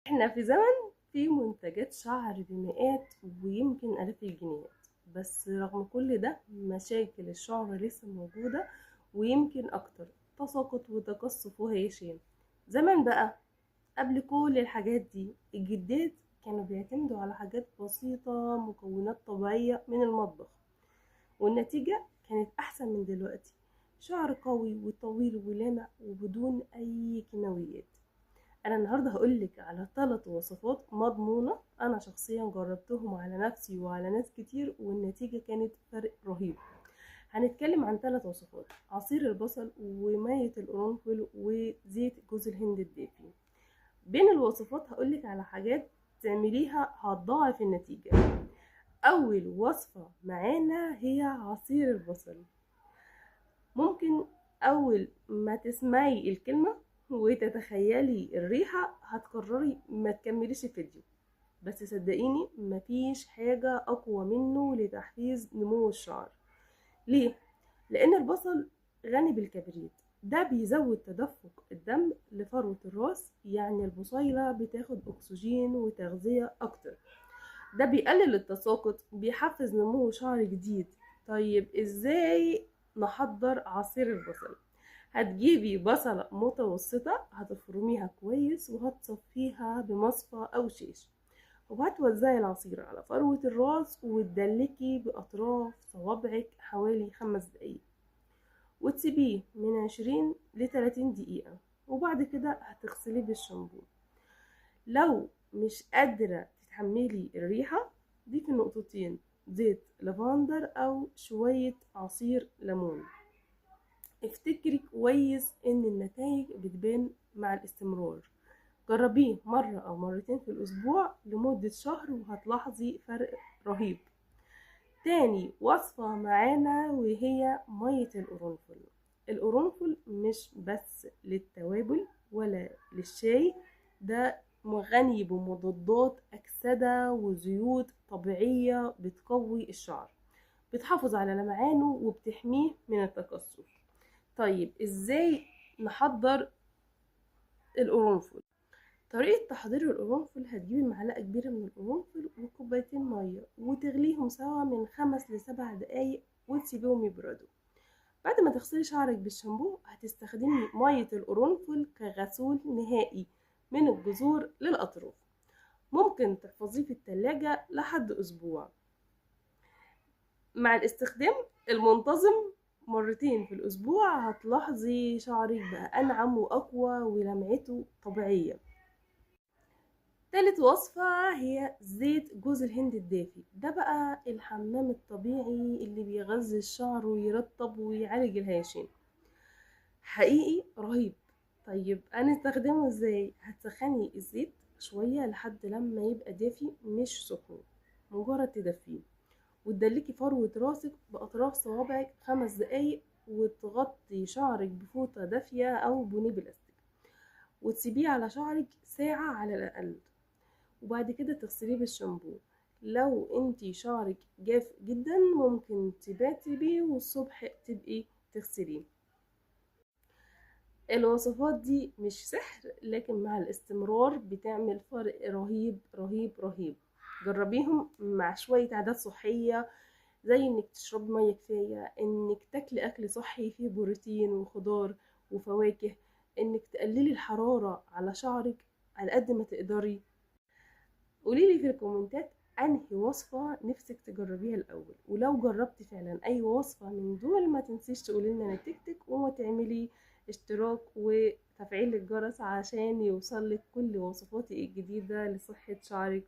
احنا في زمن فيه منتجات شعر بمئات ويمكن آلاف الجنيهات، بس رغم كل ده مشاكل الشعر لسه موجودة ويمكن أكتر. تساقط وتقصف وهيشان. زمان بقى، قبل كل الحاجات دي، الجدات كانوا بيعتمدوا على حاجات بسيطة، مكونات طبيعية من المطبخ، والنتيجة كانت أحسن من دلوقتي. شعر قوي وطويل ولامع وبدون أي كيماويات. انا النهارده هقولك على 3 وصفات مضمونه، انا شخصيا جربتهم على نفسي وعلى ناس كتير والنتيجه كانت فرق رهيب. هنتكلم عن 3 وصفات: عصير البصل ومية القرنفل وزيت جوز الهند الدافي. بين الوصفات هقولك على حاجات تعمليها هتضاعف النتيجه. اول وصفه معانا هي عصير البصل. ممكن أول ما تسمعي الكلمة وتتخيلي الريحة هتقرري ما تكمليش الفيديو، بس صدقيني مفيش حاجة أقوى منه لتحفيز نمو الشعر. ليه؟ لأن البصل غني بالكبريت، ده بيزود تدفق الدم لفروة الراس، يعني البصيلة بتاخد أكسجين وتغذية أكتر. ده بيقلل التساقط، بيحفز نمو شعر جديد. طيب ازاي نحضر عصير البصل؟ هتجيبي بصلة متوسطة، هتفرميها كويس وهتصفيها بمصفى أو شيش، وهتوزعي العصير على فروة الراس وتدلكي بأطراف صوابعك حوالي 5 دقايق، وتسيبيه من 20 ل30 دقيقة، وبعد كده هتغسليه بالشامبو. لو مش قادرة تتحملي الريحة، ضيفي نقطتين زيت لافندر أو شوية عصير ليمون. افتكري كويس ان النتائج بتبان مع الاستمرار. جربيه مرة أو مرتين في الأسبوع لمدة شهر وهتلاحظي فرق رهيب. تاني وصفة معانا وهي مية القرنفل. القرنفل مش بس للتوابل ولا للشاي، ده غني بمضادات أكسدة وزيوت طبيعية بتقوي الشعر، بتحافظ على لمعانه وبتحميه من التكسر. طيب ازاي نحضر القرنفل؟ طريقة تحضير القرنفل: هتجيبي معلقة كبيرة من القرنفل وكوبايتين مية وتغليهم سوا من 5 ل7 دقايق وتسيبيهم يبردوا. بعد ما تغسلي شعرك بالشامبو، هتستخدمي مية القرنفل كغسول نهائي من الجذور للأطراف. ممكن تحفظيه في التلاجة لحد أسبوع. مع الاستخدام المنتظم مرتين في الأسبوع هتلاحظي شعرك بقى أنعم وأقوى ولمعته طبيعية. تالت وصفة هي زيت جوز الهند الدافي. ده بقى الحمام الطبيعي اللي بيغذي الشعر ويرطب ويعالج الهيشان، حقيقي رهيب. طيب هنستخدمه ازاي؟ هتسخني الزيت شوية لحد لما يبقى دافي مش سخن، مجرد تدفيه، وتدلكي فروة راسك بأطراف صوابعك 5 دقايق، وتغطي شعرك بفوطة دافية أو بونيه بلاستيك، وتسيبيه على شعرك ساعة على الأقل، وبعد كده تغسليه بالشامبو. لو انتي شعرك جاف جدا ممكن تباتي بيه والصبح تبقي تغسليه. الوصفات دي مش سحر، لكن مع الاستمرار بتعمل فرق رهيب رهيب رهيب. جربيهم مع شوية عادات صحية، زي انك تشربي مية كفاية، انك تاكلي اكل صحي فيه بروتين وخضار وفواكه، انك تقللي الحرارة على شعرك على قد ما تقدري. قوليلي في الكومنتات انهي وصفة نفسك تجربيها الاول، ولو جربتي فعلا اي وصفة من دول ما تنسيش تقوليلنا نتيجتك، وما تعملي اشتراك وتفعيل الجرس عشان يوصلك كل وصفاتي الجديدة لصحة شعرك